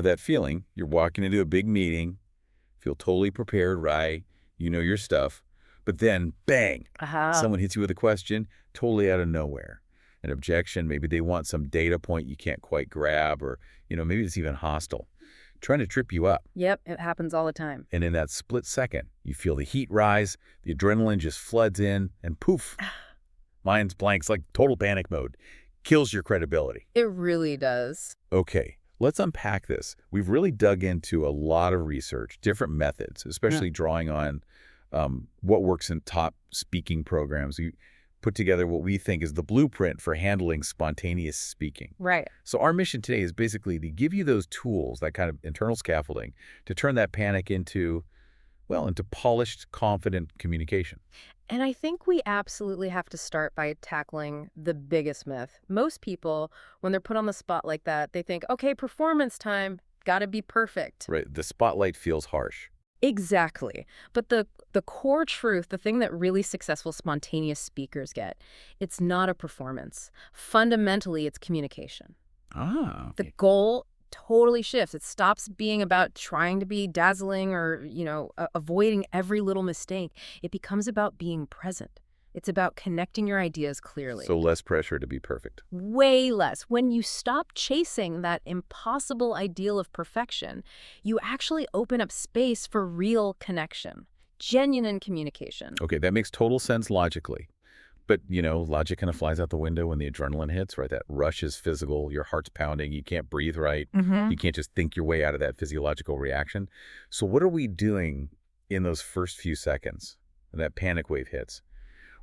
that feeling. You're walking into a big meeting, feel totally prepared, right? You know your stuff. But then, bang, someone hits you with a question totally out of nowhere. An objection, maybe they want some data point you can't quite grab, or, maybe it's even hostile, trying to trip you up. Yep, it happens all the time. And in that split second, you feel the heat rise, the adrenaline just floods in, and poof, mind's blanks, like total panic mode. Kills your credibility. It really does. Okay, let's unpack this. We've really dug into a lot of research, different methods, especially drawing on what works in top speaking programs. We put together what we think is the blueprint for handling spontaneous speaking. Right. So our mission today is basically to give you those tools, that kind of internal scaffolding, to turn that panic into polished, confident communication. And I think we absolutely have to start by tackling the biggest myth. Most people, when they're put on the spot like that, they think, okay, performance time, gotta be perfect. Right. The spotlight feels harsh. Exactly. But the core truth, the thing that really successful spontaneous speakers get, it's not a performance. Fundamentally, it's communication. Okay. The goal totally shifts. It stops being about trying to be dazzling or, avoiding every little mistake. It becomes about being present. It's about connecting your ideas clearly. So less pressure to be perfect. Way less. When you stop chasing that impossible ideal of perfection, you actually open up space for real connection, genuine communication. Okay, that makes total sense logically. But, logic kind of flies out the window when the adrenaline hits, right? That rush is physical, your heart's pounding, you can't breathe right. You can't just think your way out of that physiological reaction. So what are we doing in those first few seconds when that panic wave hits?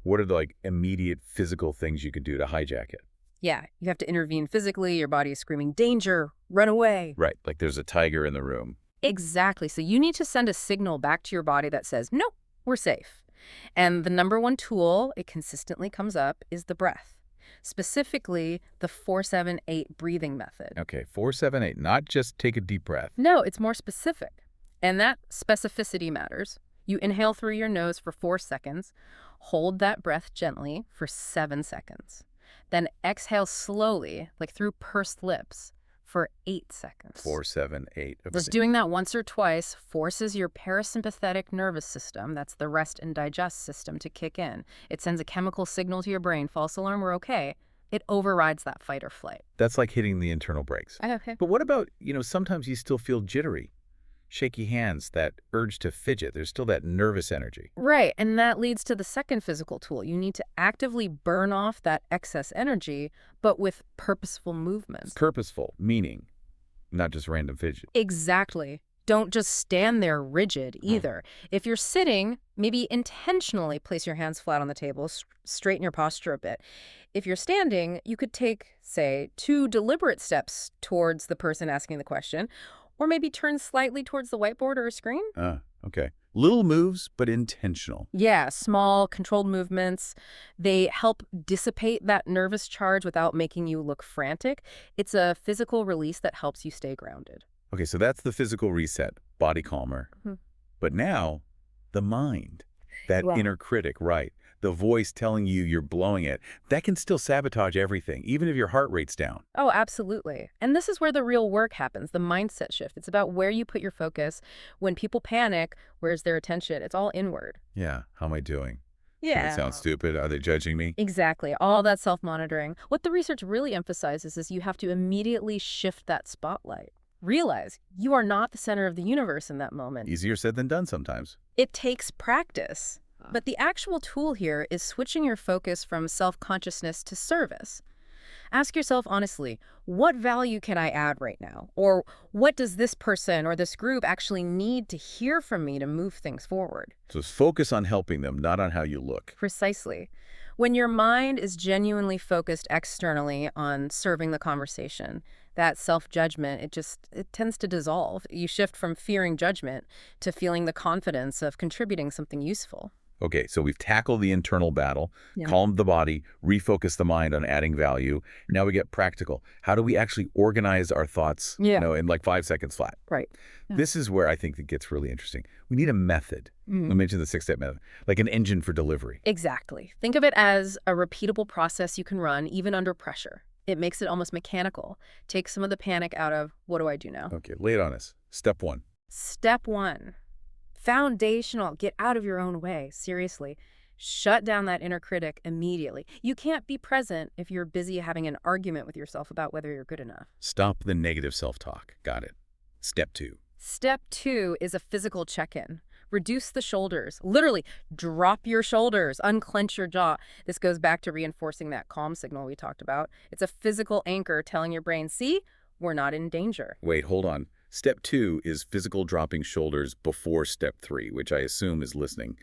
What are the immediate physical things you can do to hijack it? Yeah, you have to intervene physically. Your body is screaming, danger, run away. Right, like there's a tiger in the room. Exactly. So you need to send a signal back to your body that says, no, we're safe. And the number one tool, it consistently comes up, is the breath. Specifically, the 4-7-8 breathing method. Okay, 4-7-8, not just take a deep breath. No, it's more specific. And that specificity matters. You inhale through your nose for 4 seconds, hold that breath gently for 7 seconds. Then exhale slowly, like through pursed lips, for 8 seconds. 4-7-8. Okay. Just doing that once or twice forces your parasympathetic nervous system, that's the rest and digest system, to kick in. It sends a chemical signal to your brain, false alarm, we're okay. It overrides that fight or flight. That's like hitting the internal brakes. Okay. But what about, sometimes you still feel jittery, shaky hands, that urge to fidget. There's still that nervous energy. Right, and that leads to the second physical tool. You need to actively burn off that excess energy, but with purposeful movements. Purposeful, meaning not just random fidget. Exactly. Don't just stand there rigid either. If you're sitting, maybe intentionally place your hands flat on the table, straighten your posture a bit. If you're standing, you could take, say, 2 deliberate steps towards the person asking the question, or maybe turn slightly towards the whiteboard or a screen. Okay. Little moves, but intentional. Yeah, small, controlled movements. They help dissipate that nervous charge without making you look frantic. It's a physical release that helps you stay grounded. Okay, so that's the physical reset, body calmer. But now, the mind, that inner critic, right? The voice telling you you're blowing it, that can still sabotage everything, even if your heart rate's down. Oh, absolutely. And this is where the real work happens, the mindset shift. It's about where you put your focus. When people panic, where's their attention? It's all inward. Yeah, how am I doing? Yeah. Does it sound stupid? Are they judging me? Exactly. All that self-monitoring. What the research really emphasizes is you have to immediately shift that spotlight. Realize you are not the center of the universe in that moment. Easier said than done sometimes. It takes practice. But the actual tool here is switching your focus from self-consciousness to service. Ask yourself honestly, what value can I add right now? Or what does this person or this group actually need to hear from me to move things forward? So focus on helping them, not on how you look. Precisely. When your mind is genuinely focused externally on serving the conversation, that self-judgment, it tends to dissolve. You shift from fearing judgment to feeling the confidence of contributing something useful. Okay, so we've tackled the internal battle, calmed the body, refocused the mind on adding value. Now we get practical. How do we actually organize our thoughts, in like 5 seconds flat? Right. Yeah. This is where I think it gets really interesting. We need a method. I mentioned the 6-step method, like an engine for delivery. Exactly. Think of it as a repeatable process you can run even under pressure. It makes it almost mechanical. Takes some of the panic out of, what do I do now? Okay, lay it on us. Step 1. Step 1. Foundational. Get out of your own way. Seriously. Shut down that inner critic immediately. You can't be present if you're busy having an argument with yourself about whether you're good enough. Stop the negative self-talk. Got it. Step 2. Step 2 is a physical check-in. Reduce the shoulders. Literally, drop your shoulders, unclench your jaw. This goes back to reinforcing that calm signal we talked about. It's a physical anchor telling your brain, see, we're not in danger. Wait, hold on. Step 2 is physical dropping shoulders before step 3, which I assume is listening.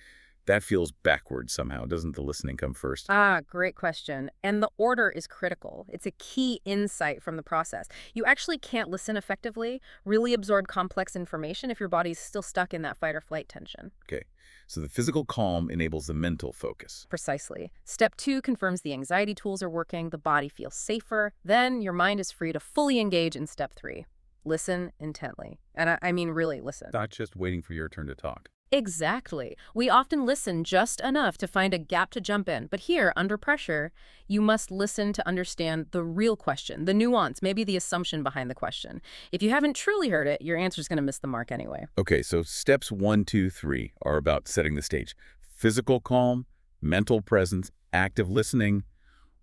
That feels backwards somehow. Doesn't the listening come first? Great question. And the order is critical. It's a key insight from the process. You actually can't listen effectively, really absorb complex information if your body's still stuck in that fight or flight tension. Okay, so the physical calm enables the mental focus. Precisely. Step 2 confirms the anxiety tools are working, the body feels safer. Then your mind is free to fully engage in step 3. Listen intently. And I mean really listen. Not just waiting for your turn to talk. Exactly. We often listen just enough to find a gap to jump in. But here, under pressure, you must listen to understand the real question, the nuance, maybe the assumption behind the question. If you haven't truly heard it, your answer's going to miss the mark anyway. Okay, so steps 1, 2, 3 are about setting the stage. Physical calm, mental presence, active listening.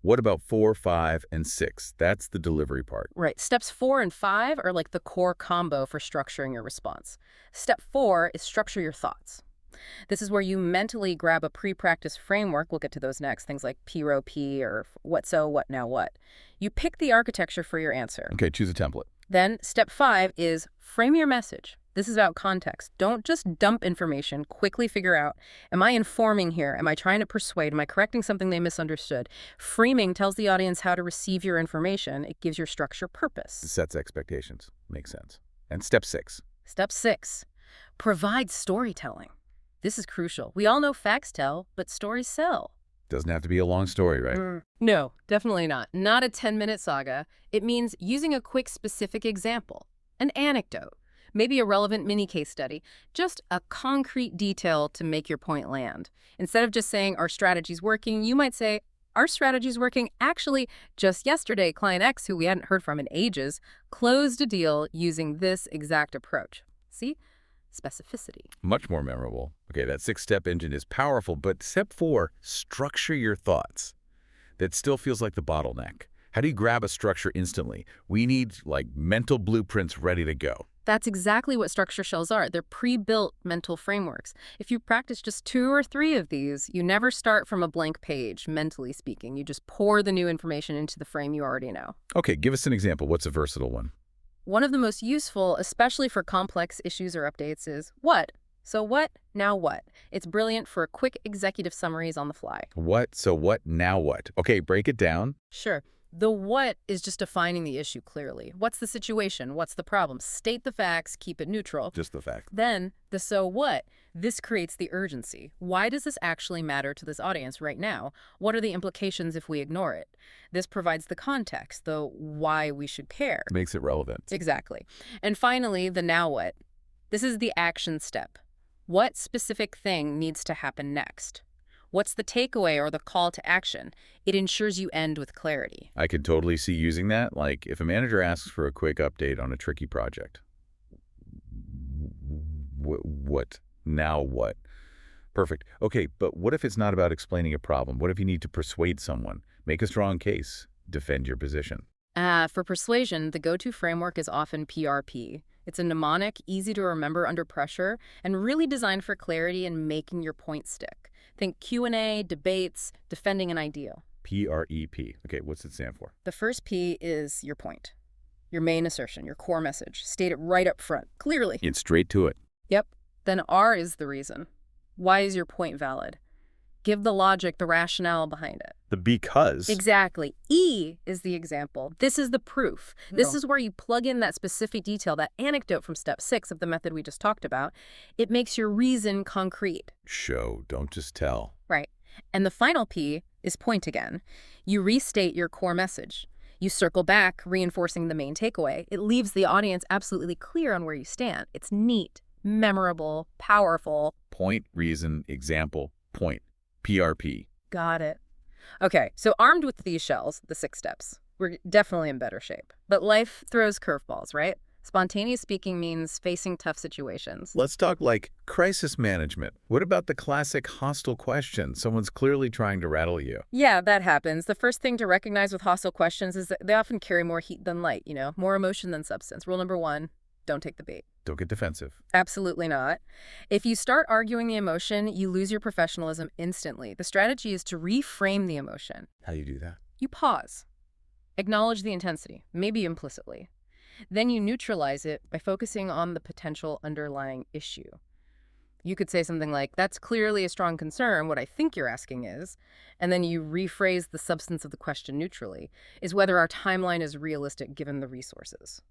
What about 4, 5, and 6? That's the delivery part. Right. Steps 4 and 5 are like the core combo for structuring your response. Step 4 is structure your thoughts. This is where you mentally grab a pre-practice framework. We'll get to those next. Things like P or what so, what now, what. You pick the architecture for your answer. Okay, choose a template. Then step 5 is frame your message. This is about context. Don't just dump information. Quickly figure out, am I informing here? Am I trying to persuade? Am I correcting something they misunderstood? Framing tells the audience how to receive your information. It gives your structure purpose. It sets expectations. Makes sense. And step 6. Step 6, provide storytelling. This is crucial. We all know facts tell, but stories sell. Doesn't have to be a long story, right? No, definitely not. Not a 10-minute saga. It means using a quick specific example, an anecdote, maybe a relevant mini case study, just a concrete detail to make your point land. Instead of just saying our strategy's working, you might say, our strategy's working. Actually, just yesterday, client X, who we hadn't heard from in ages, closed a deal using this exact approach. See? Specificity. Much more memorable. Okay, that 6-step engine is powerful, but step 4, structure your thoughts. That still feels like the bottleneck. How do you grab a structure instantly? We need, like, mental blueprints ready to go. That's exactly what structure shells are. They're pre-built mental frameworks. If you practice just 2 or 3 of these, you never start from a blank page, mentally speaking. You just pour the new information into the frame you already know. Okay, give us an example. What's a versatile one? One of the most useful, especially for complex issues or updates, is what? So what, now what? It's brilliant for quick executive summaries on the fly. What, so what, now what? Okay, break it down. Sure. The what is just defining the issue clearly. What's the situation? What's the problem? State the facts, keep it neutral. Just the fact. Then, the so what. This creates the urgency. Why does this actually matter to this audience right now? What are the implications if we ignore it? This provides the context, the why we should care. Makes it relevant. Exactly. And finally, the now what. This is the action step. What specific thing needs to happen next? What's the takeaway or the call to action? It ensures you end with clarity. I could totally see using that. Like, if a manager asks for a quick update on a tricky project. What? Now what? Perfect. Okay, but what if it's not about explaining a problem? What if you need to persuade someone? Make a strong case. Defend your position. For persuasion, the go-to framework is often PRP. It's a mnemonic, easy to remember under pressure, and really designed for clarity and making your point stick. Think Q&A, debates, defending an ideal. PREP. Okay, what's it stand for? The first P is your point, your main assertion, your core message. State it right up front, clearly. Get straight to it. Yep. Then R is the reason. Why is your point valid? Give the logic, the rationale behind it. The because. Exactly. E is the example. This is the proof. This is where you plug in that specific detail, that anecdote from step 6 of the method we just talked about. It makes your reason concrete. Show, don't just tell. Right. And the final P is point again. You restate your core message. You circle back, reinforcing the main takeaway. It leaves the audience absolutely clear on where you stand. It's neat, memorable, powerful. Point, reason, example, point. PRP. Got it. Okay, so armed with these shells, the 6 steps, We're definitely in better shape. But life throws curveballs, right? Spontaneous speaking means facing tough situations. Let's talk like crisis management. What about the classic hostile question? Someone's clearly trying to rattle you. Yeah, that happens. The first thing to recognize with hostile questions is that they often carry more heat than light, more emotion than substance. Rule number 1, don't take the bait. Don't get defensive. Absolutely not. If you start arguing the emotion, you lose your professionalism instantly. The strategy is to reframe the emotion. How do you do that? You pause. Acknowledge the intensity, maybe implicitly. Then you neutralize it by focusing on the potential underlying issue. You could say something like, that's clearly a strong concern. What I think you're asking is, and then you rephrase the substance of the question neutrally, is whether our timeline is realistic given the resources.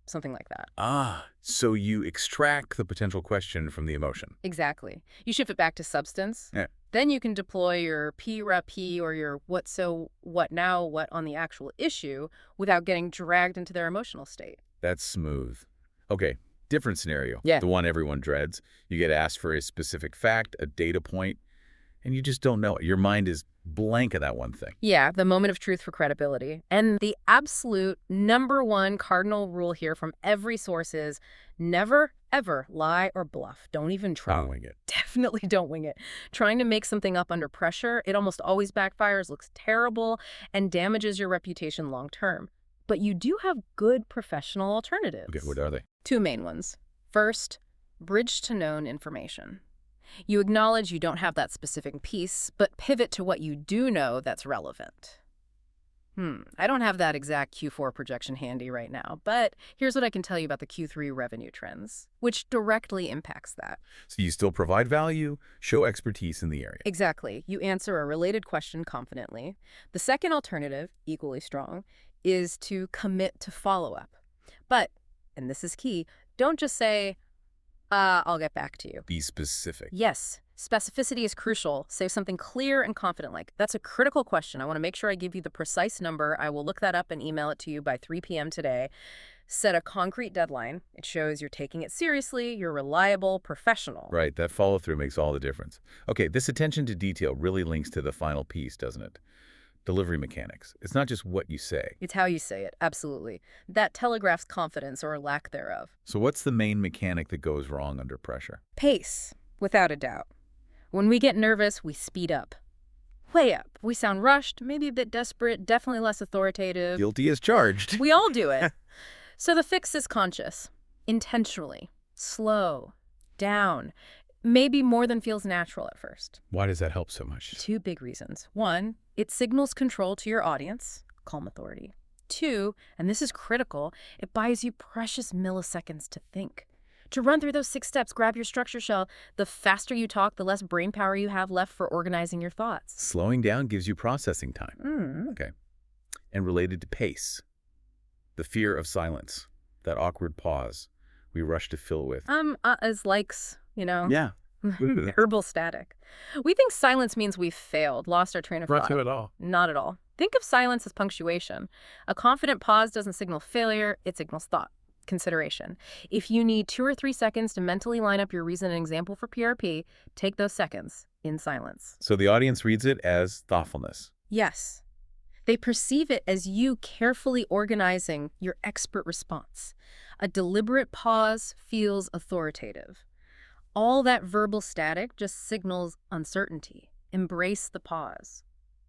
Something like that. Ah, so you extract the potential question from the emotion. Exactly. You shift it back to substance. Yeah. Then you can deploy your P or your what so, what now, what on the actual issue without getting dragged into their emotional state. That's smooth. Okay, different scenario. Yeah. The one everyone dreads. You get asked for a specific fact, a data point, and you just don't know it. Your mind is blank of that one thing. Yeah, the moment of truth for credibility. And the absolute #1 cardinal rule here from every source is never, ever lie or bluff. Don't even try. Don't wing it. Definitely don't wing it. Trying to make something up under pressure, it almost always backfires, looks terrible, and damages your reputation long term. But you do have good professional alternatives. Okay, what are they? 2 main ones. First, bridge to known information. You acknowledge you don't have that specific piece, but pivot to what you do know that's relevant. I don't have that exact Q4 projection handy right now, but here's what I can tell you about the Q3 revenue trends, which directly impacts that. So you still provide value, show expertise in the area. Exactly. You answer a related question confidently. The second alternative, equally strong, is to commit to follow-up. But, and this is key, don't just say, I'll get back to you. Be specific. Yes. Specificity is crucial. Say something clear and confident like, that's a critical question. I want to make sure I give you the precise number. I will look that up and email it to you by 3 p.m. today. Set a concrete deadline. It shows you're taking it seriously, you're reliable, professional. Right, that follow-through makes all the difference. Okay, this attention to detail really links to the final piece, doesn't it? Delivery mechanics. It's not just what you say. It's how you say it, absolutely. That telegraphs confidence or lack thereof. So what's the main mechanic that goes wrong under pressure? Pace, without a doubt. When we get nervous, we speed up. Way up. We sound rushed, maybe a bit desperate, definitely less authoritative. Guilty as charged. We all do it. So the fix is conscious, intentionally, slow, down, maybe more than feels natural at first. Why does that help so much? 2 big reasons. 1, it signals control to your audience, calm authority. 2, and this is critical, it buys you precious milliseconds to think. To run through those 6 steps, grab your structure shell. The faster you talk, the less brain power you have left for organizing your thoughts. Slowing down gives you processing time. Okay. And related to pace, the fear of silence, that awkward pause we rush to fill with. As likes, Yeah. Verbal static. We think silence means we've failed, lost our train of thought. Not at all. Not at all. Think of silence as punctuation. A confident pause doesn't signal failure, it signals thought, consideration. If you need 2 or 3 seconds to mentally line up your reason and example for PRP, take those seconds in silence. So the audience reads it as thoughtfulness. Yes. They perceive it as you carefully organizing your expert response. A deliberate pause feels authoritative. All that verbal static just signals uncertainty. Embrace the pause.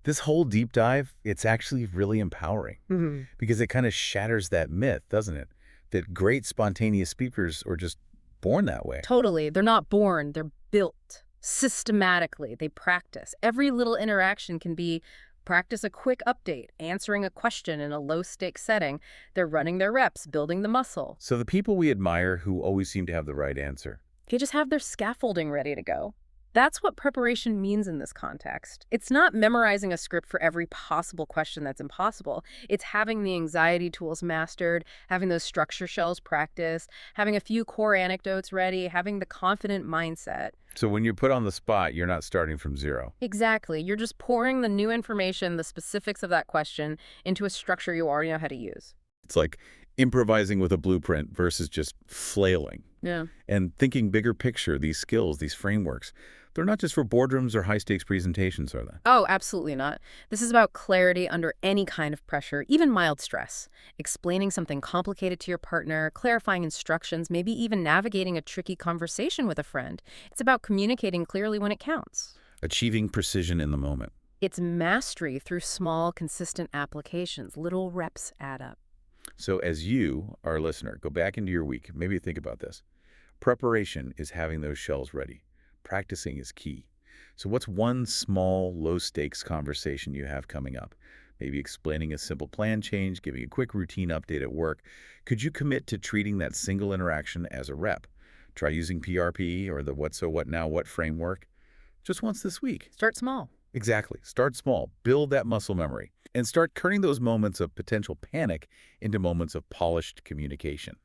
This whole deep dive, it's actually really empowering because it kind of shatters that myth, doesn't it? That great spontaneous speakers are just born that way. Totally. They're not born. They're built systematically. They practice. Every little interaction can be practice a quick update, answering a question in a low-stakes setting. They're running their reps, building the muscle. So the people we admire who always seem to have the right answer. They just have their scaffolding ready to go. That's what preparation means in this context. It's not memorizing a script for every possible question that's impossible. It's having the anxiety tools mastered, having those structure shells practiced, having a few core anecdotes ready, having the confident mindset. So when you're put on the spot, you're not starting from zero. Exactly. You're just pouring the new information, the specifics of that question, into a structure you already know how to use. It's like improvising with a blueprint versus just flailing. Yeah. And thinking bigger picture, these skills, these frameworks, They're not just for boardrooms or high-stakes presentations, are they? Oh, absolutely not. This is about clarity under any kind of pressure, even mild stress. Explaining something complicated to your partner, clarifying instructions, maybe even navigating a tricky conversation with a friend. It's about communicating clearly when it counts. Achieving precision in the moment. It's mastery through small, consistent applications. Little reps add up. So as you, our listener, go back into your week, maybe think about this. Preparation is having those shells ready. Practicing is key. So what's one small, low-stakes conversation you have coming up? Maybe explaining a simple plan change, giving a quick routine update at work. Could you commit to treating that single interaction as a rep? Try using PRP or the what so what now what framework just once this week. Start small. Exactly. Start small. Build that muscle memory. And start turning those moments of potential panic into moments of polished communication.